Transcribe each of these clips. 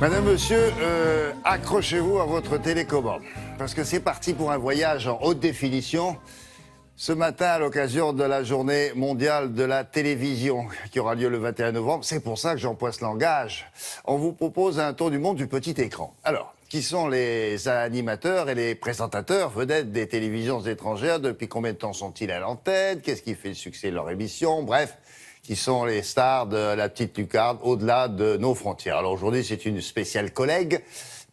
Madame, monsieur, accrochez-vous à votre télécommande. Parce que c'est parti pour un voyage en haute définition. Ce matin, à l'occasion de la journée mondiale de la télévision, qui aura lieu le 21 novembre, c'est pour ça que Jean Poisse l'engage. On vous propose un tour du monde du petit écran. Alors, qui sont les animateurs et les présentateurs vedettes des télévisions étrangères? Depuis combien de temps sont-ils à l'antenne? Qu'est-ce qui fait le succès de leur émission? Bref, qui sont les stars de la petite lucarne au-delà de nos frontières. Alors aujourd'hui, c'est une spéciale collègue,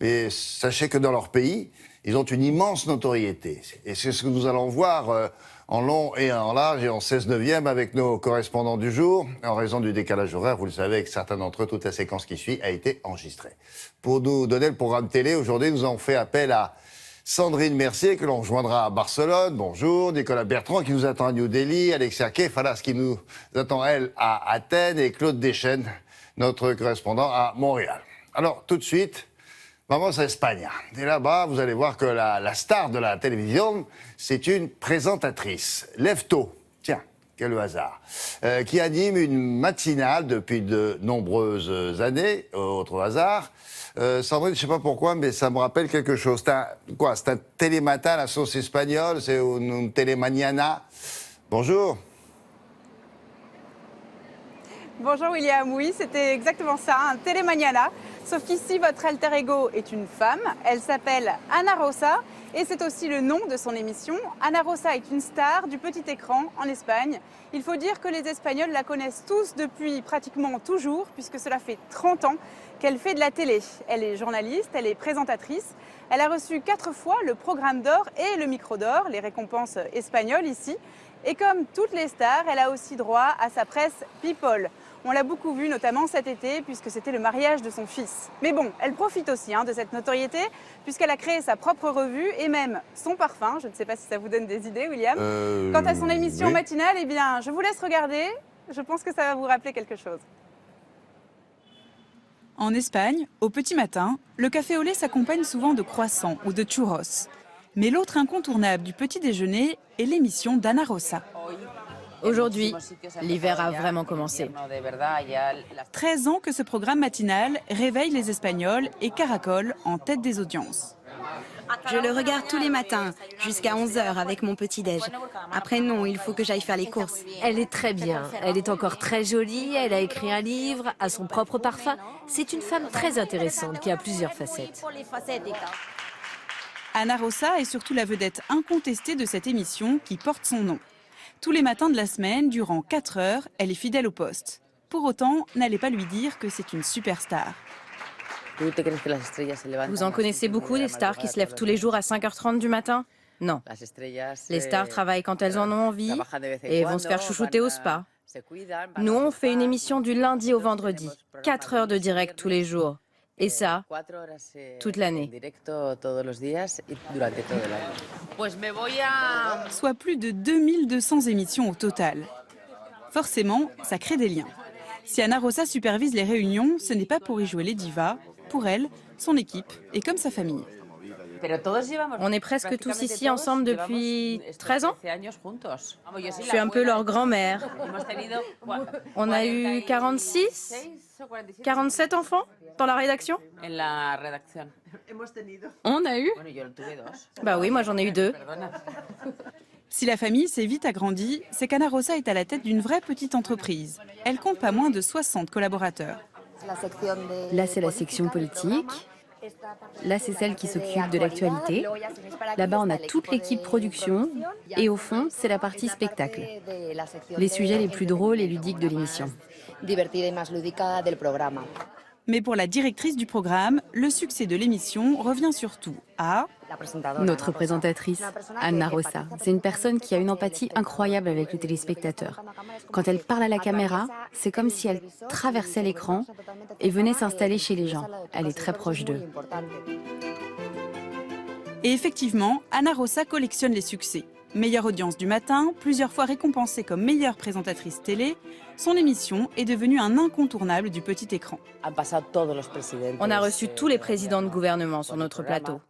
mais sachez que dans leur pays, ils ont une immense notoriété. Et c'est ce que nous allons voir en long et en large et en 16/9 avec nos correspondants du jour. En raison du décalage horaire, vous le savez, avec certains d'entre eux, toute la séquence qui suit a été enregistrée. Pour nous donner le programme télé, aujourd'hui, nous avons fait appel à Sandrine Mercier, que l'on rejoindra à Barcelone. Bonjour. Nicolas Bertrand, qui nous attend à New Delhi. Alexia Kefalas, qui nous attend, elle, à Athènes. Et Claude Deschênes, notre correspondant à Montréal. Alors, tout de suite, vamos a España. Et là-bas, vous allez voir que la star de la télévision, c'est une présentatrice. Lève tôt. Tiens, quel hasard. Qui anime une matinale depuis de nombreuses années. Autre hasard. Sandrine, je ne sais pas pourquoi, mais ça me rappelle quelque chose. C'est un télématin à la sauce espagnole, c'est une télémañana. Bonjour. Bonjour William, oui, c'était exactement ça, un télémañana. Sauf qu'ici, votre alter ego est une femme. Elle s'appelle Ana Rosa et c'est aussi le nom de son émission. Ana Rosa est une star du petit écran en Espagne. Il faut dire que les Espagnols la connaissent tous depuis pratiquement toujours, puisque cela fait 30 ans qu'elle fait de la télé. Elle est journaliste, elle est présentatrice. Elle a reçu 4 fois le programme d'or et le micro d'or, les récompenses espagnoles ici. Et comme toutes les stars, elle a aussi droit à sa presse People. On l'a beaucoup vue, notamment cet été, puisque c'était le mariage de son fils. Mais bon, elle profite aussi de cette notoriété, puisqu'elle a créé sa propre revue et même son parfum. Je ne sais pas si ça vous donne des idées, William. Quant à son émission oui. matinale, eh bien, je vous laisse regarder. Je pense que ça va vous rappeler quelque chose. En Espagne, au petit matin, le café au lait s'accompagne souvent de croissants ou de churros. Mais l'autre incontournable du petit déjeuner est l'émission d'Ana Rosa. Aujourd'hui, l'hiver a vraiment commencé. 13 ans que ce programme matinal réveille les Espagnols et caracole en tête des audiences. Je le regarde tous les matins, jusqu'à 11h avec mon petit-déj. Après, non, il faut que j'aille faire les courses. Elle est très bien, elle est encore très jolie, elle a écrit un livre, a son propre parfum. C'est une femme très intéressante qui a plusieurs facettes. Ana Rosa est surtout la vedette incontestée de cette émission qui porte son nom. Tous les matins de la semaine, durant 4 heures, elle est fidèle au poste. Pour autant, n'allez pas lui dire que c'est une superstar. Vous en connaissez beaucoup, des stars qui se lèvent tous les jours à 5h30 du matin? Non. Les stars travaillent quand elles en ont envie et vont se faire chouchouter au spa. Nous, on fait une émission du lundi au vendredi, 4 heures de direct tous les jours. Et ça, toute l'année. Soit plus de 2200 émissions au total. Forcément, ça crée des liens. Si Ana Rosa supervise les réunions, ce n'est pas pour y jouer les divas. Pour elle, son équipe est comme sa famille. On est presque tous ici ensemble depuis 13 ans. Je suis un peu leur grand-mère. On a eu 46, 47 enfants dans la rédaction. On a eu? Bah oui, moi j'en ai eu 2. Si la famille s'est vite agrandie, c'est qu'Ana Rosa est à la tête d'une vraie petite entreprise. Elle compte pas moins de 60 collaborateurs. Là, c'est la section politique. Là, c'est celle qui s'occupe de l'actualité. Là-bas, on a toute l'équipe production. Et au fond, c'est la partie spectacle. Les sujets les plus drôles et ludiques de l'émission. Mais pour la directrice du programme, le succès de l'émission revient surtout à... Notre présentatrice, Ana Rosa, c'est une personne qui a une empathie incroyable avec le téléspectateur. Quand elle parle à la caméra, c'est comme si elle traversait l'écran et venait s'installer chez les gens. Elle est très proche d'eux. Et effectivement, Ana Rosa collectionne les succès. Meilleure audience du matin, plusieurs fois récompensée comme meilleure présentatrice télé, son émission est devenue un incontournable du petit écran. On a reçu tous les présidents de gouvernement sur notre plateau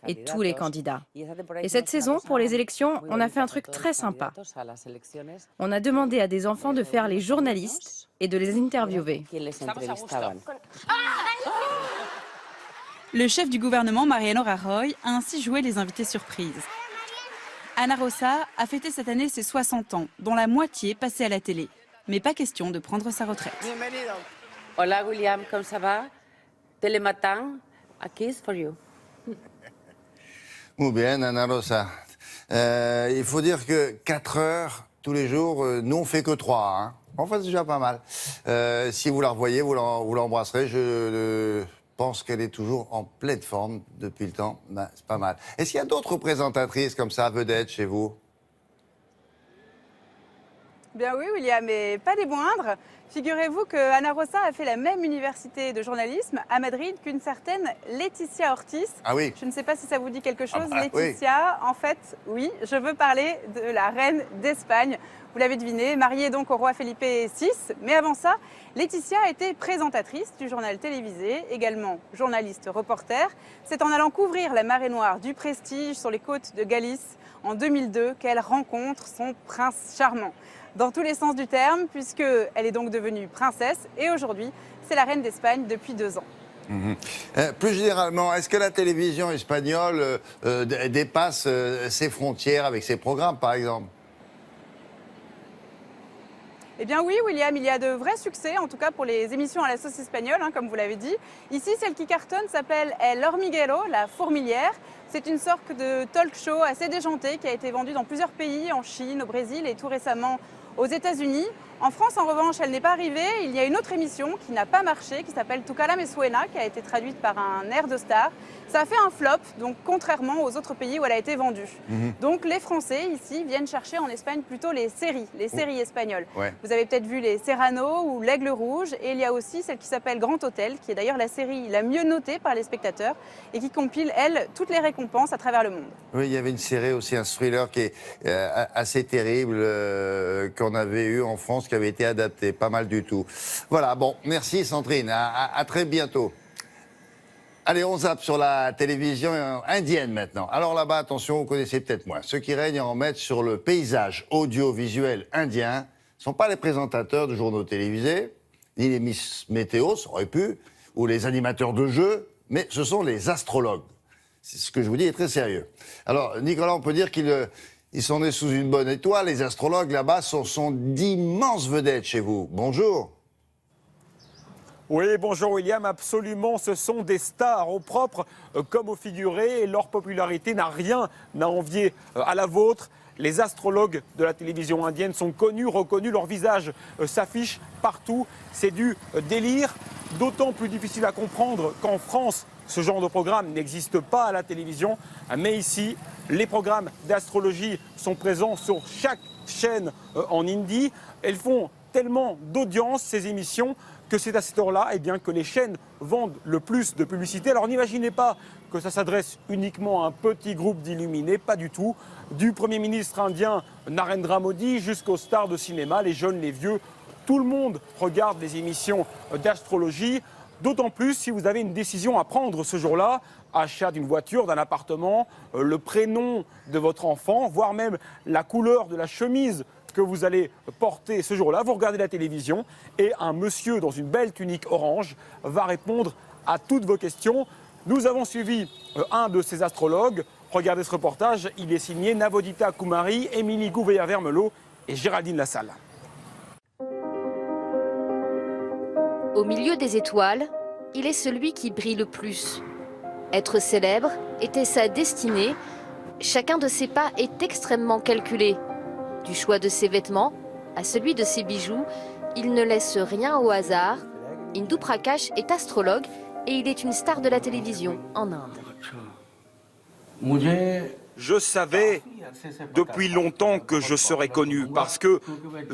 et tous les candidats. Et cette saison, pour les élections, on a fait un truc très sympa. On a demandé à des enfants de faire les journalistes et de les interviewer. Le chef du gouvernement, Mariano Rajoy, a ainsi joué les invités surprises. Ana Rosa a fêté cette année ses 60 ans, dont la moitié passée à la télé. Mais pas question de prendre sa retraite. Hola William, comment ça va? Télématin, a kiss for you. Muy bien, Ana Rosa. Il faut dire que 4 heures tous les jours, nous on fait que 3. Hein. Enfin, c'est déjà pas mal. Si vous la revoyez, vous l'embrasserez. Je pense qu'elle est toujours en pleine forme depuis le temps. Ben, c'est pas mal. Est-ce qu'il y a d'autres présentatrices comme ça, vedettes, chez vous? Bien oui, William, mais pas des moindres. Figurez-vous que Ana Rosa a fait la même université de journalisme à Madrid qu'une certaine Laetitia Ortiz. Ah oui. Je ne sais pas si ça vous dit quelque chose, bah, Laetitia. Oui. En fait, oui, je veux parler de la reine d'Espagne. Vous l'avez deviné, mariée donc au roi Felipe VI. Mais avant ça, Laetitia a été présentatrice du journal télévisé, également journaliste reporter. C'est en allant couvrir la marée noire du Prestige sur les côtes de Galice en 2002 qu'elle rencontre son prince charmant. Dans tous les sens du terme, puisqu'elle est donc devenue princesse et aujourd'hui, c'est la reine d'Espagne depuis 2 ans. Plus généralement, est-ce que la télévision espagnole dépasse ses frontières avec ses programmes, par exemple? Eh bien oui, William, il y a de vrais succès, en tout cas pour les émissions à la sauce espagnole, hein, comme vous l'avez dit. Ici, celle qui cartonne s'appelle El Hormiguero, la fourmilière. C'est une sorte de talk show assez déjanté qui a été vendue dans plusieurs pays, en Chine, au Brésil et tout récemment aux États-Unis. En France, en revanche, elle n'est pas arrivée. Il y a une autre émission qui n'a pas marché, qui s'appelle Tu cara me suena, qui a été traduite par un air de star. Ça a fait un flop, donc contrairement aux autres pays où elle a été vendue. Donc les Français, ici, viennent chercher en Espagne plutôt les séries espagnoles. Ouais. Vous avez peut-être vu les Serrano ou l'Aigle Rouge. Et il y a aussi celle qui s'appelle Grand Hôtel, qui est d'ailleurs la série la mieux notée par les spectateurs et qui compile, elle, toutes les récompenses à travers le monde. Oui, il y avait une série aussi, un thriller qui est assez terrible, qu'on avait eu en France, qui avait été adapté, pas mal du tout. Voilà, bon, merci Sandrine, à très bientôt. Allez, on zappe sur la télévision indienne maintenant. Alors là-bas, attention, vous connaissez peut-être moins. Ceux qui règnent en maître sur le paysage audiovisuel indien ne sont pas les présentateurs de journaux télévisés, ni les Miss Météo, ça aurait pu, ou les animateurs de jeux, mais ce sont les astrologues. C'est ce que je vous dis est très sérieux. Alors, Nicolas, on peut dire qu'ils sont nés sous une bonne étoile. Les astrologues, là-bas, sont d'immenses vedettes chez vous. Bonjour. Oui, bonjour William, absolument, ce sont des stars au propre comme au figuré et leur popularité n'a rien à envier à la vôtre. Les astrologues de la télévision indienne sont connus, reconnus, leur visage s'affiche partout. C'est du délire, d'autant plus difficile à comprendre qu'en France, ce genre de programme n'existe pas à la télévision. Mais ici, les programmes d'astrologie sont présents sur chaque chaîne en Inde. Elles font tellement d'audience, ces émissions, que c'est à cette heure-là que les chaînes vendent le plus de publicité. Alors n'imaginez pas que ça s'adresse uniquement à un petit groupe d'illuminés, pas du tout. Du Premier ministre indien Narendra Modi jusqu'aux stars de cinéma, les jeunes, les vieux, tout le monde regarde les émissions d'astrologie. D'autant plus si vous avez une décision à prendre ce jour-là, achat d'une voiture, d'un appartement, le prénom de votre enfant, voire même la couleur de la chemise que vous allez porter ce jour-là. Vous regardez la télévision et un monsieur dans une belle tunique orange va répondre à toutes vos questions. Nous avons suivi un de ces astrologues. Regardez ce reportage, il est signé Navodita Kumari, Émilie Gouveia-Vermelot et Géraldine Lassalle. Au milieu des étoiles, il est celui qui brille le plus. Être célèbre était sa destinée. Chacun de ses pas est extrêmement calculé. Du choix de ses vêtements à celui de ses bijoux, il ne laisse rien au hasard. Indu Prakash est astrologue et il est une star de la télévision en Inde. Je savais depuis longtemps que je serais connu parce que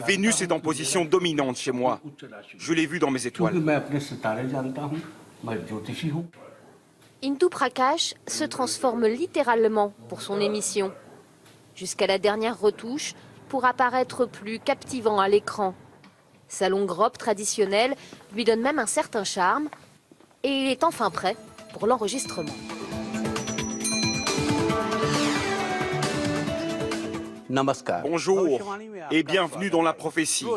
Vénus est en position dominante chez moi. Je l'ai vu dans mes étoiles. Indu Prakash se transforme littéralement pour son émission. Jusqu'à la dernière retouche, pour apparaître plus captivant à l'écran. Sa longue robe traditionnelle lui donne même un certain charme et il est enfin prêt pour l'enregistrement. Bonjour et bienvenue dans la prophétie.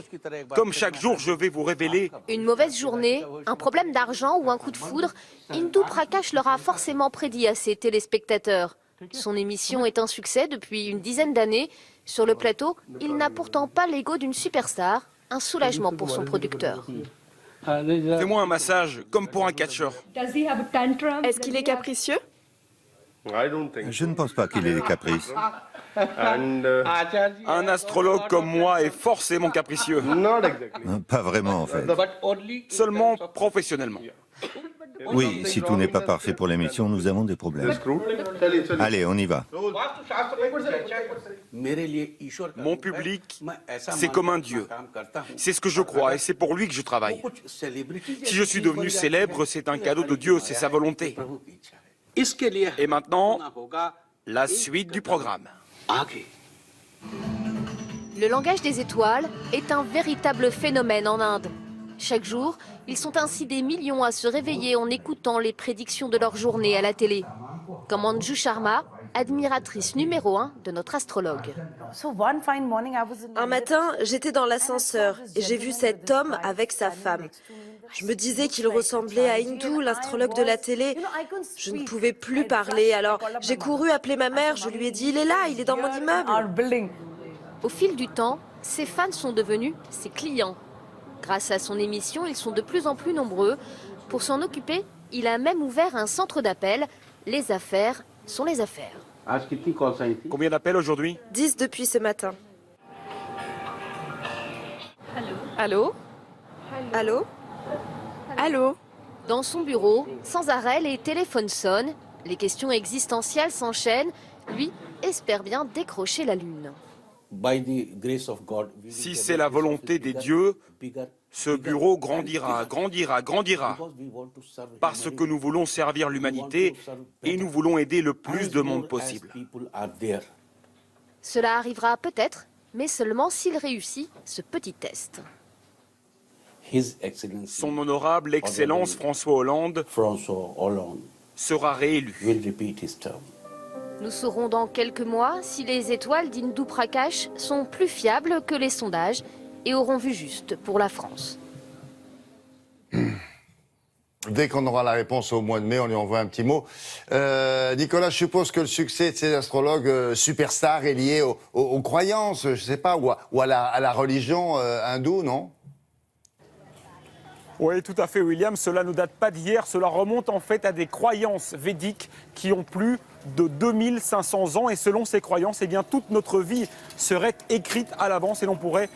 Comme chaque jour, je vais vous révéler... Une mauvaise journée, un problème d'argent ou un coup de foudre, Indu Prakash leur a forcément prédit à ses téléspectateurs. Son émission est un succès depuis une dizaine d'années. Sur le plateau, il n'a pourtant pas l'ego d'une superstar, un soulagement pour son producteur. Fais-moi un massage, comme pour un catcheur. Est-ce qu'il est capricieux? Je ne pense pas qu'il ait des caprices. Un astrologue comme moi est forcément capricieux. Pas vraiment, en fait. Seulement professionnellement. Oui, si tout n'est pas parfait pour l'émission, nous avons des problèmes. Allez, on y va. Mon public, c'est comme un dieu. C'est ce que je crois et c'est pour lui que je travaille. Si je suis devenu célèbre, c'est un cadeau de Dieu, c'est sa volonté. Et maintenant, la suite du programme. Le langage des étoiles est un véritable phénomène en Inde. Chaque jour, ils sont ainsi des millions à se réveiller en écoutant les prédictions de leur journée à la télé. Comme Anju Sharma, admiratrice numéro 1 de notre astrologue. Un matin, j'étais dans l'ascenseur et j'ai vu cet homme avec sa femme. Je me disais qu'il ressemblait à Indu, l'astrologue de la télé. Je ne pouvais plus parler, alors j'ai couru appeler ma mère. Je lui ai dit, il est là, il est dans mon immeuble. Au fil du temps, ses fans sont devenus ses clients. Grâce à son émission, ils sont de plus en plus nombreux. Pour s'en occuper, il a même ouvert un centre d'appel. Les affaires sont les affaires. Combien d'appels aujourd'hui? 10 depuis ce matin. Allô? Allô? Allô? Dans son bureau, sans arrêt, les téléphones sonnent. Les questions existentielles s'enchaînent. Lui espère bien décrocher la lune. Si c'est la volonté des dieux, ce bureau grandira, grandira, grandira. Parce que nous voulons servir l'humanité et nous voulons aider le plus de monde possible. Cela arrivera peut-être, mais seulement s'il réussit ce petit test. Son honorable Excellence François Hollande sera réélu. Nous saurons dans quelques mois si les étoiles d'Indu Prakash sont plus fiables que les sondages et auront vu juste pour la France. Dès qu'on aura la réponse au mois de mai, on lui envoie un petit mot. Nicolas, je suppose que le succès de ces astrologues superstars est lié aux croyances, je ne sais pas, ou à la religion hindoue, non? Oui, tout à fait, William. Cela ne date pas d'hier. Cela remonte en fait à des croyances védiques qui ont plus de 2500 ans. Et selon ces croyances, eh bien, toute notre vie serait écrite à l'avance et l'on pourrait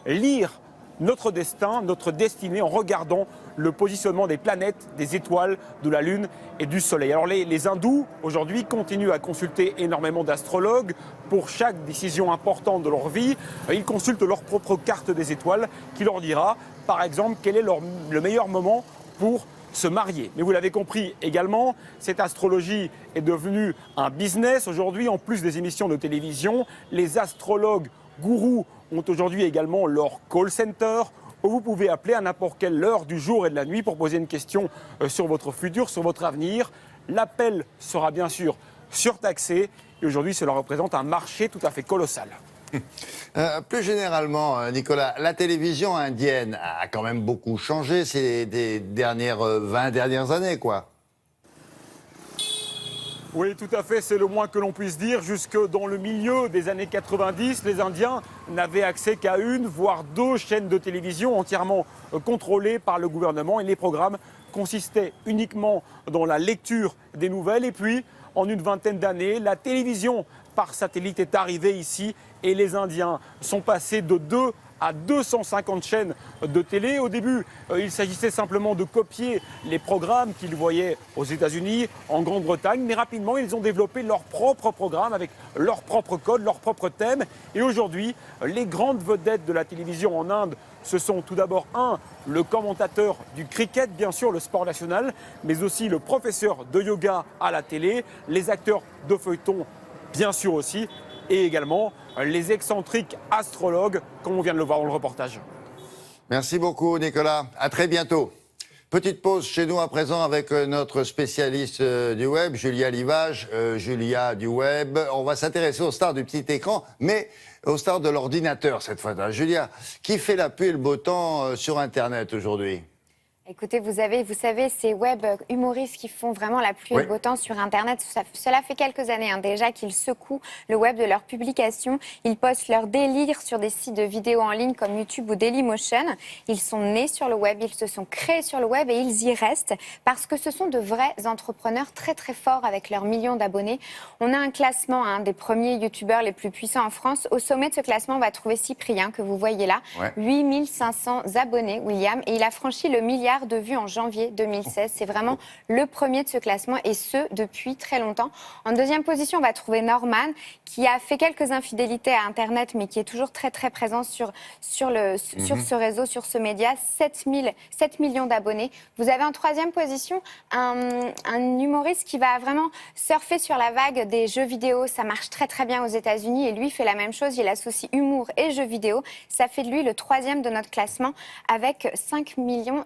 lire notre destin, notre destinée en regardant le positionnement des planètes, des étoiles, de la Lune et du Soleil. Alors les hindous, aujourd'hui, continuent à consulter énormément d'astrologues pour chaque décision importante de leur vie. Ils consultent leur propre carte des étoiles qui leur dira, par exemple, quel est le meilleur moment pour se marier. Mais vous l'avez compris également, cette astrologie est devenue un business. Aujourd'hui, en plus des émissions de télévision, les astrologues gourous ont aujourd'hui également leur call center où vous pouvez appeler à n'importe quelle heure du jour et de la nuit pour poser une question sur votre futur, sur votre avenir. L'appel sera bien sûr surtaxé et aujourd'hui cela représente un marché tout à fait colossal. Plus généralement, Nicolas, la télévision indienne a quand même beaucoup changé ces dernières 20 dernières années, quoi. Oui, tout à fait, c'est le moins que l'on puisse dire. Jusque dans le milieu des années 90, les Indiens n'avaient accès qu'à une, voire deux chaînes de télévision entièrement contrôlées par le gouvernement. Et les programmes consistaient uniquement dans la lecture des nouvelles. Et puis, en une vingtaine d'années, la télévision par satellite est arrivée ici. Et les Indiens sont passés de 2 à 250 chaînes de télé. Au début, il s'agissait simplement de copier les programmes qu'ils voyaient aux États-Unis, en Grande-Bretagne, mais rapidement, ils ont développé leurs propres programmes avec leurs propres codes, leurs propres thèmes. Et aujourd'hui, les grandes vedettes de la télévision en Inde, ce sont tout d'abord le commentateur du cricket, bien sûr, le sport national, mais aussi le professeur de yoga à la télé, les acteurs de feuilleton, bien sûr aussi, et également les excentriques astrologues, comme on vient de le voir dans le reportage. Merci beaucoup, Nicolas. À très bientôt. Petite pause chez nous à présent avec notre spécialiste du web, Julia Livage. Julia du web, on va s'intéresser aux stars du petit écran, mais aux stars de l'ordinateur cette fois-là. Julia, qui fait la pluie et le beau temps sur Internet aujourd'hui ? Écoutez, vous savez, ces web humoristes qui font vraiment la pluie et le beau temps sur Internet, cela fait quelques années déjà qu'ils secouent le web de leurs publications. Ils postent leurs délires sur des sites de vidéos en ligne comme YouTube ou Dailymotion. Ils sont nés sur le web, ils se sont créés sur le web et ils y restent parce que ce sont de vrais entrepreneurs très très forts avec leurs millions d'abonnés. On a un classement des premiers youtubeurs les plus puissants en France. Au sommet de ce classement, on va trouver Cyprien, que vous voyez là. 8500 abonnés, William, et il a franchi le milliard de vues en janvier 2016. C'est vraiment le premier de ce classement et ce, depuis très longtemps. En deuxième position, on va trouver Norman, qui a fait quelques infidélités à Internet, mais qui est toujours très très présent sur ce réseau, sur ce média. 7 millions d'abonnés. Vous avez en troisième position un humoriste qui va vraiment surfer sur la vague des jeux vidéo. Ça marche très très bien aux États-Unis et lui fait la même chose. Il associe humour et jeux vidéo. Ça fait de lui le troisième de notre classement avec 5 millions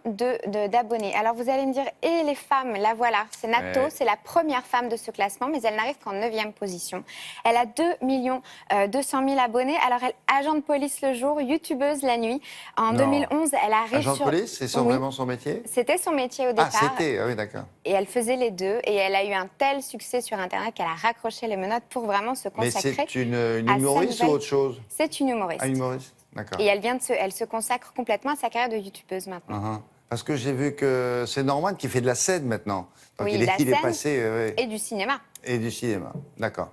d'abonnés. Alors vous allez me dire, et les femmes, la voilà, c'est Nato, c'est la première femme de ce classement, mais elle n'arrive qu'en 9e position. Elle a 2 200 000 abonnés. Alors elle, agent de police le jour, youtubeuse la nuit. En 2011, elle arrive agent de police, c'est vraiment son métier ? C'était son métier au départ. Ah, c'était, oui, d'accord. Et elle faisait les deux, et elle a eu un tel succès sur Internet qu'elle a raccroché les menottes pour vraiment se consacrer. Mais c'est une humoriste ou autre chose ? C'est une humoriste. Ah, humoriste, d'accord. Et elle se consacre complètement à sa carrière de youtubeuse maintenant. Parce que j'ai vu que c'est Norman qui fait de la scène maintenant. Donc oui, il est passé... et du cinéma. Et du cinéma, d'accord.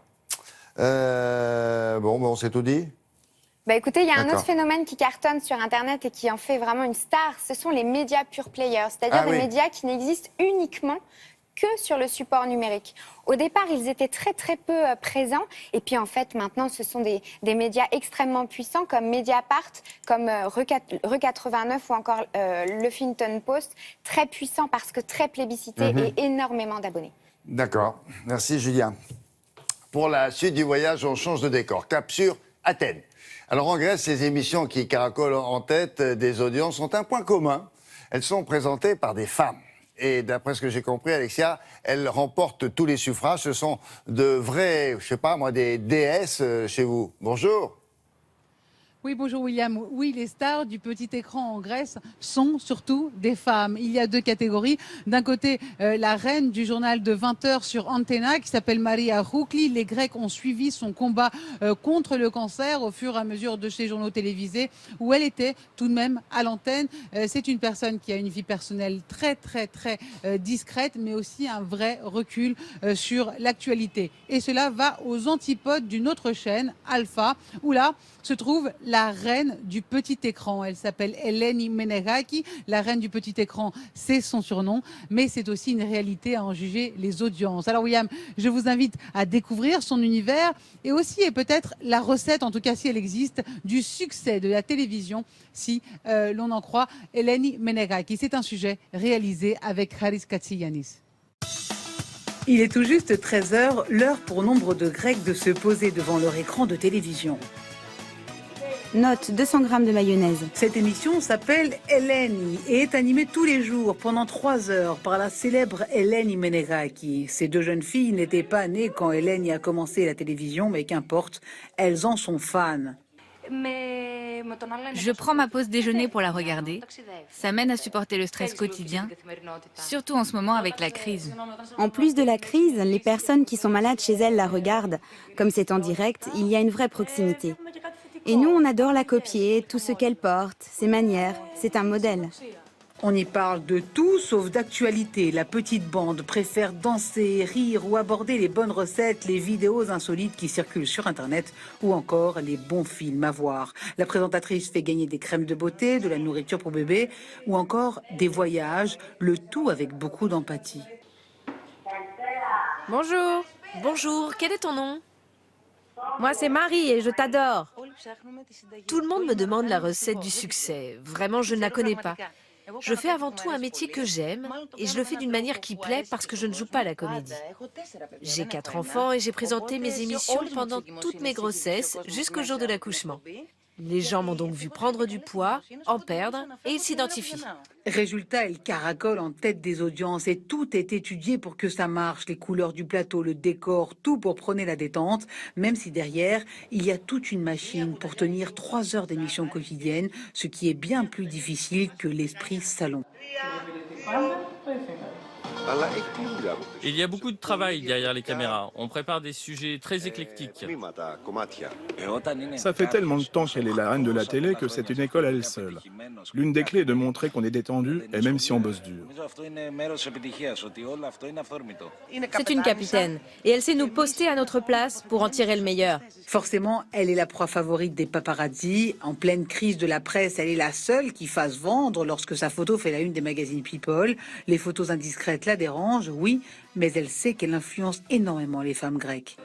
Bon, on s'est tout dit ? Bah écoutez, il y a un autre phénomène qui cartonne sur Internet et qui en fait vraiment une star. Ce sont les médias pure players, c'est-à-dire des médias qui n'existent uniquement que sur le support numérique. Au départ, ils étaient très très peu présents et puis en fait maintenant ce sont des médias extrêmement puissants comme Mediapart, comme Re89 ou encore le Huffington Post, très puissants parce que très plébiscités et énormément d'abonnés. D'accord, merci Julien. Pour la suite du voyage, on change de décor, cap sur Athènes. Alors en Grèce, ces émissions qui caracolent en tête des audiences ont un point commun, elles sont présentées par des femmes. Et d'après ce que j'ai compris, Alexia, elles remportent tous les suffrages. Ce sont de vraies, je sais pas moi, des déesses chez vous. Bonjour. Oui, bonjour William. Oui, les stars du petit écran en Grèce sont surtout des femmes. Il y a deux catégories. D'un côté, la reine du journal de 20h sur Antena, qui s'appelle Maria Roukli. Les Grecs ont suivi son combat contre le cancer au fur et à mesure de ces journaux télévisés, où elle était tout de même à l'antenne. C'est une personne qui a une vie personnelle très, très, très discrète, mais aussi un vrai recul sur l'actualité. Et cela va aux antipodes d'une autre chaîne, Alpha, où là se trouve la reine du petit écran. Elle s'appelle Eleni Menegaki. La reine du petit écran, c'est son surnom, mais c'est aussi une réalité à en juger les audiences. Alors William, je vous invite à découvrir son univers et aussi, et peut-être la recette, en tout cas si elle existe, du succès de la télévision, si l'on en croit Eleni Menegaki. C'est un sujet réalisé avec Haris Katsiyanis. Il est tout juste 13h, l'heure pour nombre de Grecs de se poser devant leur écran de télévision. Note 200 g de mayonnaise. Cette émission s'appelle Eleni et est animée tous les jours pendant 3 heures par la célèbre Eleni Menegaki. Ces deux jeunes filles n'étaient pas nées quand Eleni a commencé la télévision, mais qu'importe, elles en sont fans. Je prends ma pause déjeuner pour la regarder. Ça m'aide à supporter le stress quotidien, surtout en ce moment avec la crise. En plus de la crise, les personnes qui sont malades chez elles la regardent. Comme c'est en direct, il y a une vraie proximité. Et nous, on adore la copier, tout ce qu'elle porte, ses manières. C'est un modèle. On y parle de tout sauf d'actualité. La petite bande préfère danser, rire ou aborder les bonnes recettes, les vidéos insolites qui circulent sur Internet ou encore les bons films à voir. La présentatrice fait gagner des crèmes de beauté, de la nourriture pour bébé ou encore des voyages, le tout avec beaucoup d'empathie. Bonjour. Bonjour, quel est ton nom ? Moi, c'est Marie et je t'adore. Tout le monde me demande la recette du succès. Vraiment, je ne la connais pas. Je fais avant tout un métier que j'aime et je le fais d'une manière qui plaît parce que je ne joue pas la comédie. J'ai 4 enfants et j'ai présenté mes émissions pendant toutes mes grossesses jusqu'au jour de l'accouchement. Les gens m'ont donc vu prendre du poids, en perdre, et ils s'identifient. Résultat, elle caracole en tête des audiences et tout est étudié pour que ça marche. Les couleurs du plateau, le décor, tout pour prôner la détente, même si derrière, il y a toute une machine pour tenir 3 heures d'émission quotidienne, ce qui est bien plus difficile que l'esprit salon. Il y a beaucoup de travail derrière les caméras. On prépare des sujets très éclectiques. Ça fait tellement de temps qu'elle est la reine de la télé que c'est une école à elle seule. L'une des clés est de montrer qu'on est détendu, et même si on bosse dur. C'est une capitaine, et elle sait nous poster à notre place pour en tirer le meilleur. Forcément, elle est la proie favorite des paparazzi. En pleine crise de la presse, elle est la seule qui fasse vendre lorsque sa photo fait la une des magazines People. Les photos indiscrètes la dérangent, oui, mais elle sait qu'elle influence énormément les femmes grecques.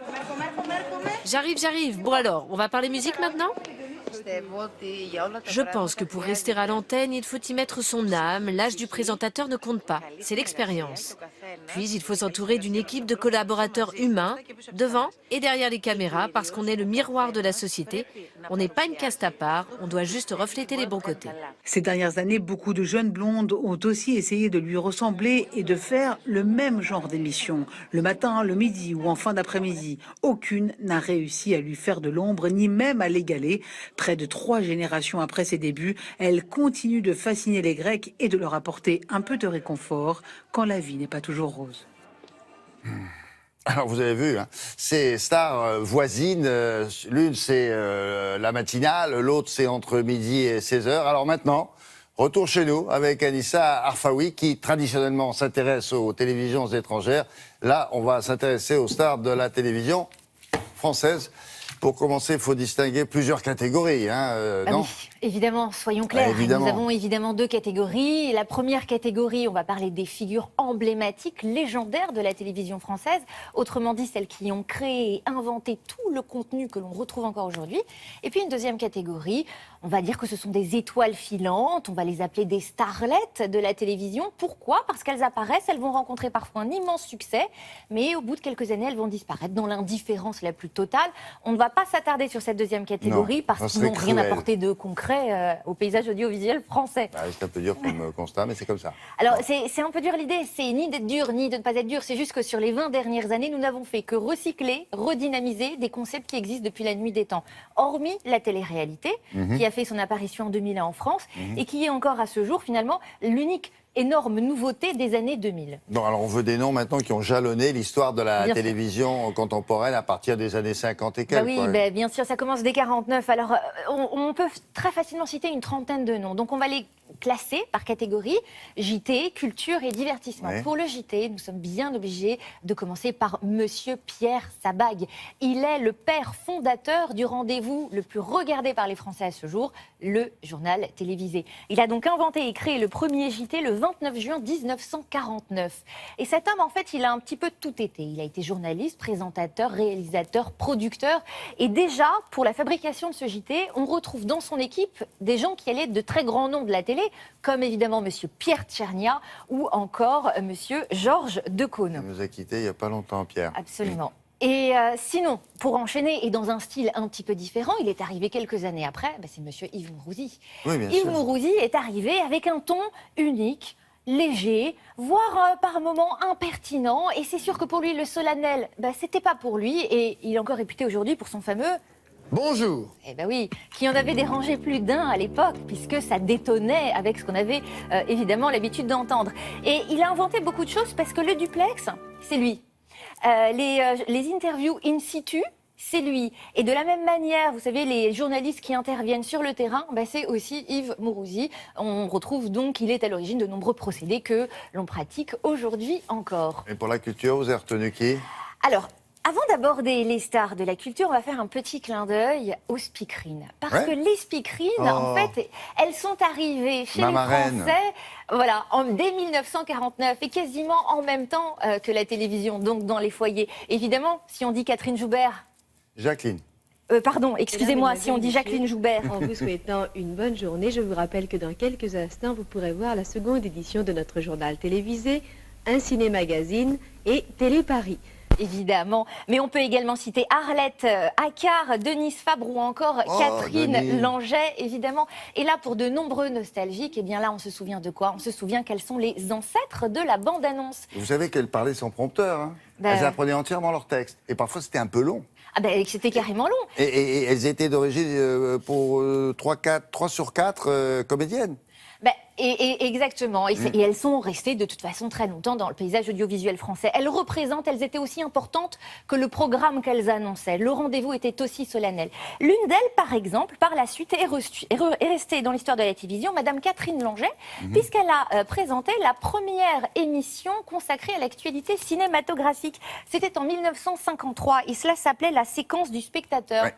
J'arrive. Bon alors, on va parler musique maintenant ? Je pense que pour rester à l'antenne, il faut y mettre son âme. L'âge du présentateur ne compte pas, c'est l'expérience. Puis il faut s'entourer d'une équipe de collaborateurs humains, devant et derrière les caméras, parce qu'on est le miroir de la société. On n'est pas une caste à part, on doit juste refléter les bons côtés. Ces dernières années, beaucoup de jeunes blondes ont aussi essayé de lui ressembler et de faire le même genre d'émission. Le matin, le midi ou en fin d'après-midi. Aucune n'a réussi à lui faire de l'ombre, ni même à l'égaler. Près de 3 générations après ses débuts, elle continue de fasciner les Grecs et de leur apporter un peu de réconfort quand la vie n'est pas toujours rose. Alors vous avez vu, hein, ces stars voisines, l'une c'est la matinale, l'autre c'est entre midi et 16h. Alors maintenant, retour chez nous avec Anissa Arfaoui qui traditionnellement s'intéresse aux télévisions étrangères. Là, on va s'intéresser aux stars de la télévision française. Pour commencer, il faut distinguer plusieurs catégories, non ? Oui, évidemment, soyons clairs. Évidemment. Nous avons évidemment 2 catégories. La première catégorie, on va parler des figures emblématiques, légendaires de la télévision française. Autrement dit, celles qui ont créé et inventé tout le contenu que l'on retrouve encore aujourd'hui. Et puis une deuxième catégorie, on va dire que ce sont des étoiles filantes. On va les appeler des starlettes de la télévision. Pourquoi ? Parce qu'elles apparaissent, elles vont rencontrer parfois un immense succès, mais au bout de quelques années, elles vont disparaître dans l'indifférence la plus totale. On ne va pas s'attarder sur cette deuxième catégorie parce qu'ils n'ont rien apporté de concret au paysage audiovisuel français. C'est un peu dur comme constat, mais c'est comme ça. Alors, c'est un peu dur l'idée. C'est ni d'être dur, ni de ne pas être dur. C'est juste que sur les 20 dernières années, nous n'avons fait que recycler, redynamiser des concepts qui existent depuis la nuit des temps. Hormis la télé-réalité, qui a fait son apparition en 2001 en France, et qui est encore à ce jour, finalement, l'unique énorme nouveauté des années 2000. Bon, alors on veut des noms maintenant qui ont jalonné l'histoire de la télévision contemporaine à partir des années 50 et quelques. Oui, bien sûr, ça commence dès 49. Alors, on peut très facilement citer une trentaine de noms. Donc, on va les classer par catégorie, JT, culture et divertissement. Ouais. Pour le JT, nous sommes bien obligés de commencer par Monsieur Pierre Sabag. Il est le père fondateur du rendez-vous le plus regardé par les Français à ce jour, le journal télévisé. Il a donc inventé et créé le premier JT le 29 juin 1949. Et cet homme, en fait, il a un petit peu tout été. Il a été journaliste, présentateur, réalisateur, producteur. Et déjà, pour la fabrication de ce JT, on retrouve dans son équipe des gens qui allaient de très grands noms de la télé, comme évidemment Monsieur Pierre Tchernia ou encore Monsieur Georges Decaune. Il nous a quittés il n'y a pas longtemps, Pierre. Absolument. Et sinon, pour enchaîner, et dans un style un petit peu différent, il est arrivé quelques années après, c'est Monsieur Yves Mourouzi. Oui, bien Yves sûr. Mourouzi est arrivé avec un ton unique, léger, voire par moments impertinent. Et c'est sûr que pour lui, le solennel, c'était pas pour lui. Et il est encore réputé aujourd'hui pour son fameux... Bonjour. Eh ben oui, qui en avait dérangé plus d'un à l'époque, puisque ça détonnait avec ce qu'on avait évidemment l'habitude d'entendre. Et il a inventé beaucoup de choses parce que le duplex, c'est lui. Les interviews in situ, c'est lui. Et de la même manière, vous savez, les journalistes qui interviennent sur le terrain, c'est aussi Yves Mourouzi. On retrouve donc qu'il est à l'origine de nombreux procédés que l'on pratique aujourd'hui encore. Et pour la culture, vous avez retenu qui ? Alors, avant d'aborder les stars de la culture, on va faire un petit clin d'œil aux speakerines. Parce que les speakerines, en fait, elles sont arrivées chez les Français dès 1949 et quasiment en même temps que la télévision, donc dans les foyers. Évidemment, si on dit Catherine Joubert... Jacqueline. Pardon, excusez-moi, si on dit Jacqueline Joubert. En vous souhaitant une bonne journée, je vous rappelle que dans quelques instants, vous pourrez voir la seconde édition de notre journal télévisé, Un Ciné Magazine et Télé Paris. évidemment. Mais on peut également citer Arlette Accart, Denise Fabre ou encore Catherine Denis. Langeais, évidemment. Et là, pour de nombreux nostalgiques, eh bien là, on se souvient de quoi? On se souvient qu'elles sont les ancêtres de la bande-annonce. Vous savez qu'elles parlaient sans prompteur. Hein. Ben, elles apprenaient entièrement leur texte. Et parfois, c'était un peu long. Ah ben, c'était carrément long. Et elles étaient d'origine pour 3 sur 4 comédiennes. Ben, exactement. Et elles sont restées de toute façon très longtemps dans le paysage audiovisuel français. Elles représentent, elles étaient aussi importantes que le programme qu'elles annonçaient. Le rendez-vous était aussi solennel. L'une d'elles, par exemple, par la suite, est restée dans l'histoire de la télévision, Madame Catherine Langeais, puisqu'elle a présenté la première émission consacrée à l'actualité cinématographique. C'était en 1953 et cela s'appelait La séquence du spectateur. Ouais.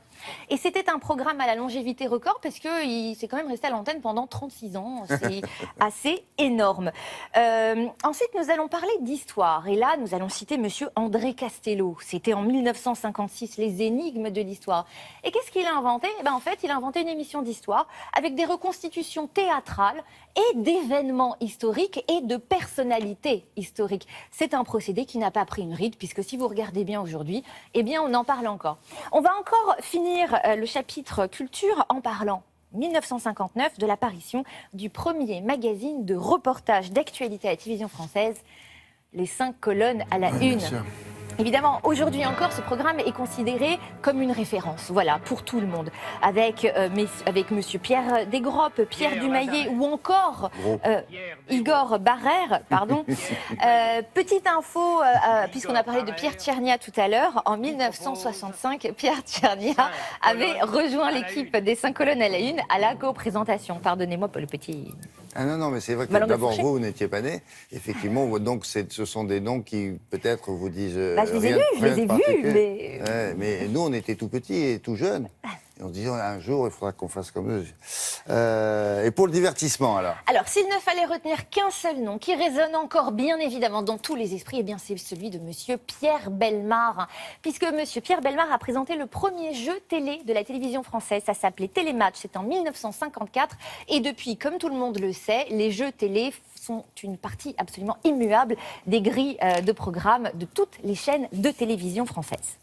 Et c'était un programme à la longévité record parce qu'il s'est quand même resté à l'antenne pendant 36 ans. C'est assez énorme. Ensuite, nous allons parler d'histoire. Et là, nous allons citer Monsieur André Castello. C'était en 1956, les énigmes de l'histoire. Et qu'est-ce qu'il a inventé? Eh ben, en fait, il a inventé une émission d'histoire avec des reconstitutions théâtrales et d'événements historiques et de personnalités historiques. C'est un procédé qui n'a pas pris une ride, puisque si vous regardez bien aujourd'hui, eh bien, on en parle encore. On va encore finir le chapitre culture en parlant 1959 de l'apparition du premier magazine de reportage d'actualité à la télévision française, les 5 colonnes à la une. Évidemment, aujourd'hui encore, ce programme est considéré comme une référence, voilà, pour tout le monde. Avec Monsieur Pierre Desgroppes, Pierre Dumayet ou encore Igor Barrère, pardon. Petite info, puisqu'on a parlé de Pierre Tchernia tout à l'heure, en 1965, Pierre Tchernia avait rejoint l'équipe des 5 colonnes à la une à la co-présentation. Pardonnez-moi pour le petit... Ah non, mais c'est vrai que d'abord vous n'étiez pas né. Effectivement, donc ce sont des noms qui peut-être vous disent je les ai vus, mais nous on était tout petits et tout jeunes. Et on se disait un jour il faudra qu'on fasse comme eux. Et pour le divertissement alors? Alors s'il ne fallait retenir qu'un seul nom qui résonne encore bien évidemment dans tous les esprits, eh bien c'est celui de Monsieur Pierre Bellemare, puisque Monsieur Pierre Bellemare a présenté le premier jeu télé de la télévision française. Ça s'appelait Télématch, c'était en 1954 et depuis, comme tout le monde le sait, les jeux télé sont une partie absolument immuable des grilles de programmes de toutes les chaînes de télévision françaises.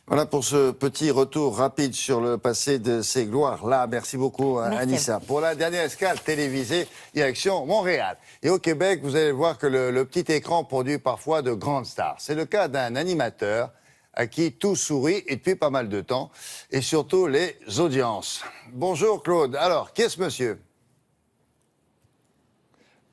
Voilà pour ce petit retour rapide sur le passé de ces gloires-là. Merci beaucoup, Anissa. Pour la dernière escale télévisée, direction Montréal. Et au Québec, vous allez voir que le petit écran produit parfois de grandes stars. C'est le cas d'un animateur à qui tout sourit et depuis pas mal de temps, et surtout les audiences. Bonjour Claude. Alors, qui est ce monsieur?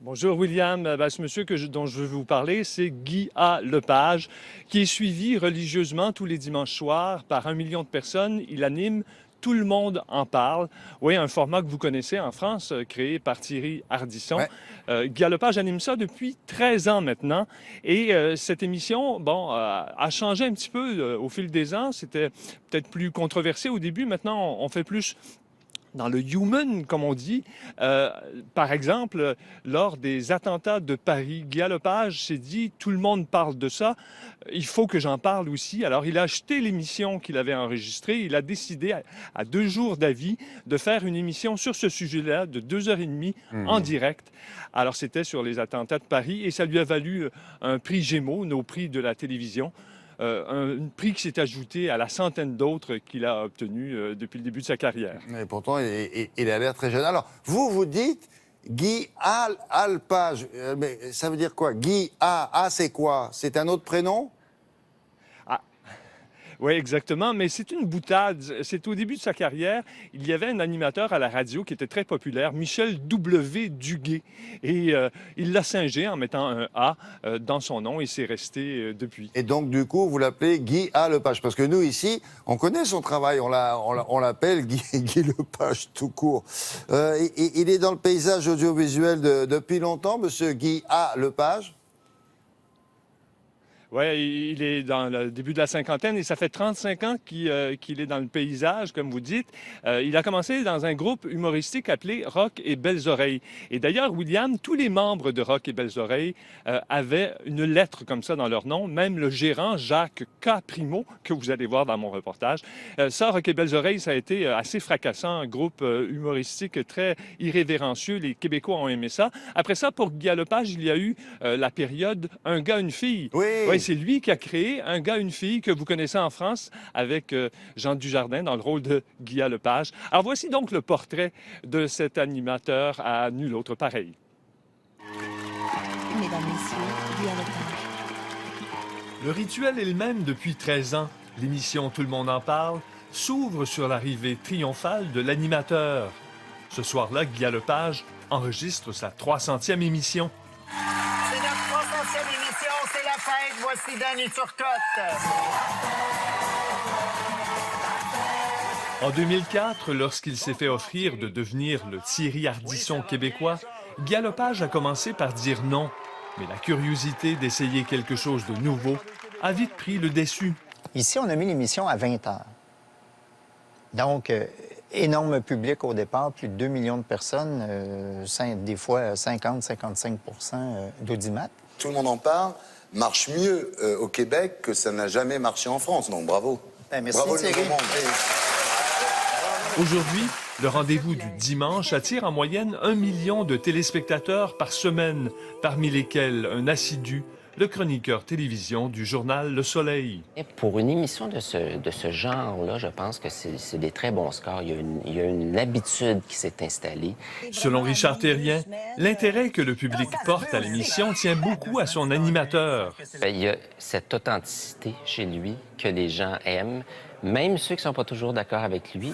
Bonjour William, ce monsieur dont je veux vous parler, c'est Guy A. Lepage, qui est suivi religieusement tous les dimanches soirs par 1 million de personnes. Il anime Tout le monde en parle. Oui, un format que vous connaissez en France, créé par Thierry Ardisson. Ouais. Guy A. Lepage anime ça depuis 13 ans maintenant. Et cette émission, a changé un petit peu au fil des ans. C'était peut-être plus controversé au début. Maintenant, on fait plus dans le human, comme on dit. Par exemple, lors des attentats de Paris, Guy A. Lepage s'est dit « tout le monde parle de ça, il faut que j'en parle aussi ». Alors, il a acheté l'émission qu'il avait enregistrée. Il a décidé, à 2 jours d'avis, de faire une émission sur ce sujet-là de 2h30 en direct. Alors, c'était sur les attentats de Paris et ça lui a valu un prix Gémeaux, nos prix de la télévision. Un prix qui s'est ajouté à la centaine d'autres qu'il a obtenus depuis le début de sa carrière. Et pourtant, il a l'air très jeune. Alors, vous dites Guy A. Lepage, mais ça veut dire quoi? Guy A. c'est quoi? C'est un autre prénom? Oui, exactement, mais c'est une boutade. C'est au début de sa carrière, il y avait un animateur à la radio qui était très populaire, Michel W. Duguay, et il l'a singé en mettant un A dans son nom et c'est resté depuis. Et donc, du coup, vous l'appelez Guy A. Lepage, parce que nous, ici, on connaît son travail, on l'appelle Guy Lepage tout court. Il est dans le paysage audiovisuel depuis longtemps, monsieur Guy A. Lepage? Oui, il est dans le début de la cinquantaine et ça fait 35 ans qu'il est dans le paysage, comme vous dites. Il a commencé dans un groupe humoristique appelé Rock et Belles Oreilles. Et d'ailleurs, William, tous les membres de Rock et Belles Oreilles avaient une lettre comme ça dans leur nom, même le gérant Jacques K. Primo, que vous allez voir dans mon reportage. Ça, Rock et Belles Oreilles, ça a été assez fracassant, un groupe humoristique très irrévérencieux. Les Québécois ont aimé ça. Après ça, pour Guy A. Lepage, il y a eu la période Un gars, une fille. Oui, c'est lui qui a créé Un gars, une fille que vous connaissez en France avec Jean Dujardin dans le rôle de Guy Lepage. Alors voici donc le portrait de cet animateur à nul autre pareil. Mesdames, Messieurs, Guy Lepage. Le rituel est le même depuis 13 ans. L'émission Tout le monde en parle s'ouvre sur l'arrivée triomphale de l'animateur. Ce soir-là, Guy Lepage enregistre sa 300e émission. C'est notre 300e émission, c'est la fête. Voici Danny Turcotte. En 2004, lorsqu'il s'est fait offrir de devenir le Thierry Ardisson québécois, Guy Lepage a commencé par dire non. Mais la curiosité d'essayer quelque chose de nouveau a vite pris le dessus. Ici, on a mis l'émission à 20 heures. Donc, énorme public au départ, plus de 2 millions de personnes, des fois 50-55 d'audimat. Tout le monde en parle, marche mieux au Québec que ça n'a jamais marché en France. Donc, bravo. Merci, bravo, Thierry. le monde. Aujourd'hui, le rendez-vous du dimanche attire en moyenne 1 million de téléspectateurs par semaine, parmi lesquels un assidu, le chroniqueur télévision du journal Le Soleil. Pour une émission de ce genre-là, je pense que c'est des très bons scores. Il y a une habitude qui s'est installée. Selon Richard Terrien, l'intérêt que le public porte à l'émission tient beaucoup à son animateur. Il y a cette authenticité chez lui que les gens aiment, même ceux qui ne sont pas toujours d'accord avec lui.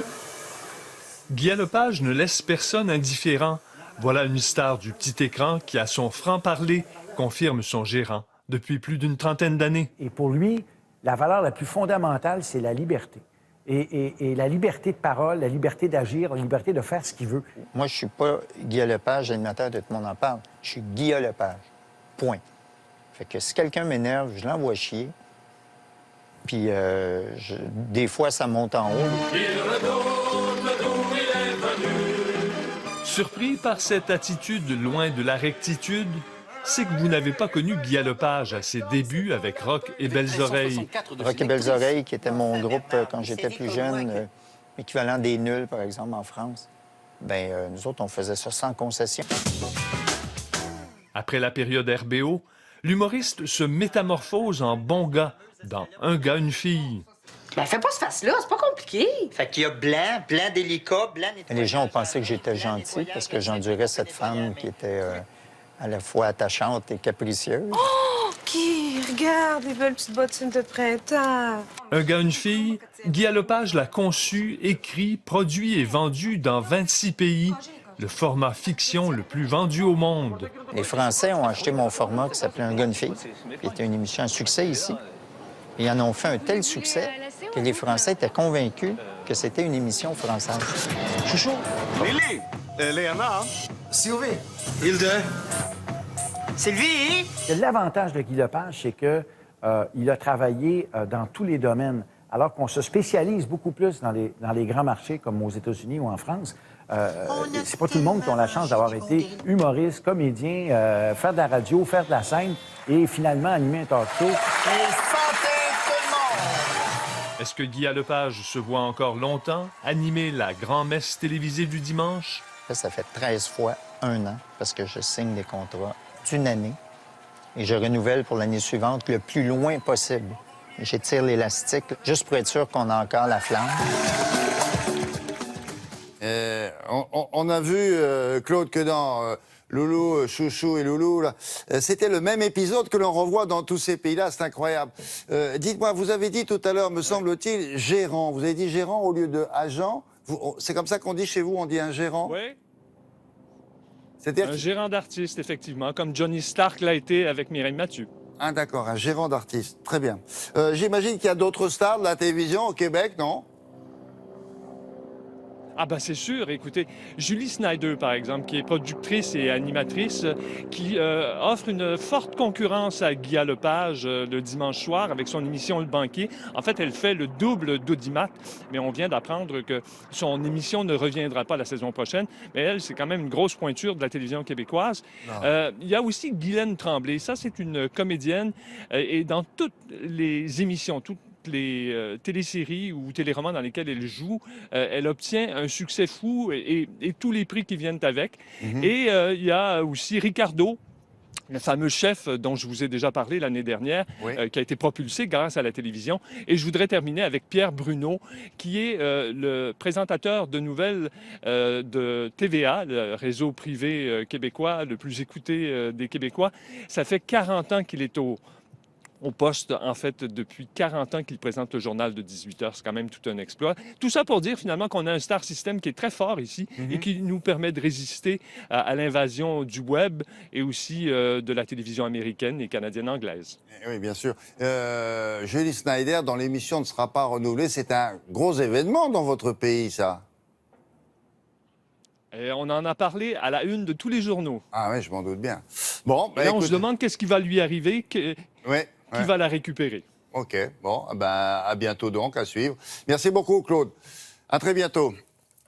Guy Lepage ne laisse personne indifférent. Voilà une star du petit écran qui a son franc-parler, confirme son gérant, depuis plus d'une trentaine d'années. Et pour lui, la valeur la plus fondamentale, c'est la liberté. Et la liberté de parole, la liberté d'agir, la liberté de faire ce qu'il veut. Moi, je suis pas Guy Lepage, animateur de Tout le monde en parle. Je suis Guy Lepage. Point. Fait que si quelqu'un m'énerve, je l'envoie chier. Puis, des fois, ça monte en haut. Surpris par cette attitude loin de la rectitude, c'est que vous n'avez pas connu Guy Lepage à ses débuts avec Rock et Belles Oreilles. Rock et Belles Oreilles, qui était mon groupe quand j'étais plus jeune, équivalent des Nuls, par exemple, en France. Bien, nous autres, on faisait ça sans concession. Après la période RBO, l'humoriste se métamorphose en bon gars dans Un gars, une fille. Ben, fais pas ce face-là, c'est pas compliqué. Fait qu'il y a blanc délicat, blanc... Les gens ont pensé que j'étais gentil parce que j'endurais cette femme qui était à la fois attachante et capricieuse. Oh, Guy, regarde, les belles petites bottines de printemps. Un gars, une fille, Guy Lepage l'a conçu, écrit, produit et vendu dans 26 pays. Le format fiction le plus vendu au monde. Les Français ont acheté mon format qui s'appelait Un gars, une fille, qui était une émission à succès ici. Ils en ont fait un tel succès que les Français étaient convaincus que c'était une émission française. Chouchou. Lily. Léonard. Sylvie. Hilde. Sylvie. L'avantage de Guy Lepage, c'est qu'il a travaillé dans tous les domaines. Alors qu'on se spécialise beaucoup plus dans les grands marchés, comme aux États-Unis ou en France. C'est pas tout le monde qui a la chance d'avoir été humoriste, comédien, faire de la radio, faire de la scène et finalement animer un talk show. Est-ce que Guy Lepage se voit encore longtemps animer la grand-messe télévisée du dimanche? Ça fait 13 fois 1 an parce que je signe des contrats d'une année et je renouvelle pour l'année suivante le plus loin possible. J'étire l'élastique juste pour être sûr qu'on a encore la flamme. On a vu Claude que dans Loulou, Chouchou et Loulou, là, c'était le même épisode que l'on revoit dans tous ces pays-là, c'est incroyable. Dites-moi, vous avez dit tout à l'heure, me semble-t-il, gérant. Vous avez dit gérant au lieu de agent. C'est comme ça qu'on dit chez vous, on dit un gérant? Oui. Un gérant d'artiste, effectivement, comme Johnny Stark l'a été avec Mireille Mathieu. Ah d'accord, un gérant d'artiste, très bien. J'imagine qu'il y a d'autres stars de la télévision au Québec, non? Ah ben c'est sûr, écoutez, Julie Snyder, par exemple, qui est productrice et animatrice, qui offre une forte concurrence à Guy Lepage le dimanche soir avec son émission Le Banquier. En fait, elle fait le double d'audimat, mais on vient d'apprendre que son émission ne reviendra pas la saison prochaine. Mais elle, c'est quand même une grosse pointure de la télévision québécoise. Il y a aussi Guylaine Tremblay. Ça, c'est une comédienne et dans toutes les émissions, toutes les téléséries ou téléromans dans lesquels elle joue, elle obtient un succès fou et tous les prix qui viennent avec. Et il y a aussi Ricardo, Le fameux chef dont je vous ai déjà parlé l'année dernière, qui a été propulsé grâce à la télévision. Et je voudrais terminer avec Pierre Bruno, qui est le présentateur de nouvelles de TVA, le réseau privé québécois, le plus écouté des Québécois. Ça fait 40 ans qu'il est au poste, en fait, depuis 40 ans qu'il présente le journal de 18 heures. C'est quand même tout un exploit. Tout ça pour dire, finalement, qu'on a un star system qui est très fort ici et qui nous permet de résister à l'invasion du web et aussi de la télévision américaine et canadienne-anglaise. Oui, bien sûr. Julie Snyder, dans l'émission, ne sera pas renouvelée. C'est un gros événement dans votre pays, ça. Et on en a parlé à la une de tous les journaux. Ah oui, je m'en doute bien. Bon, là, on se demande qu'est-ce qui va lui arriver, qui va la récupérer. OK. Bon, ben, à bientôt donc, à suivre. Merci beaucoup, Claude. À très bientôt.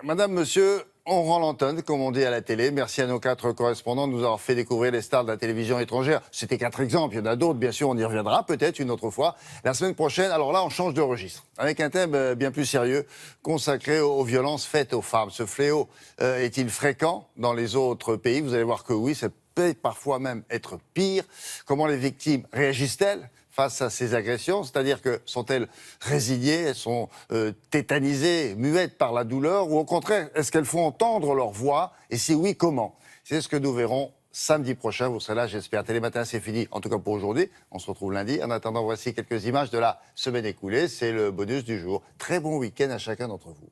Madame, monsieur, on rend l'antenne, comme on dit à la télé. Merci à nos 4 correspondants de nous avoir fait découvrir les stars de la télévision étrangère. C'était 4 exemples. Il y en a d'autres, bien sûr. On y reviendra peut-être une autre fois. La semaine prochaine, alors là, on change de registre. Avec un thème bien plus sérieux, consacré aux violences faites aux femmes. Ce fléau est-il fréquent dans les autres pays? Vous allez voir que oui, ça peut parfois même être pire. Comment les victimes réagissent-elles face à ces agressions? C'est-à-dire que sont-elles résignées, elles sont tétanisées, muettes par la douleur, ou au contraire, est-ce qu'elles font entendre leur voix? Et si oui, comment? C'est ce que nous verrons samedi prochain. Vous serez là, j'espère. Télématin, c'est fini, en tout cas pour aujourd'hui. On se retrouve lundi. En attendant, voici quelques images de la semaine écoulée. C'est le bonus du jour. Très bon week-end à chacun d'entre vous.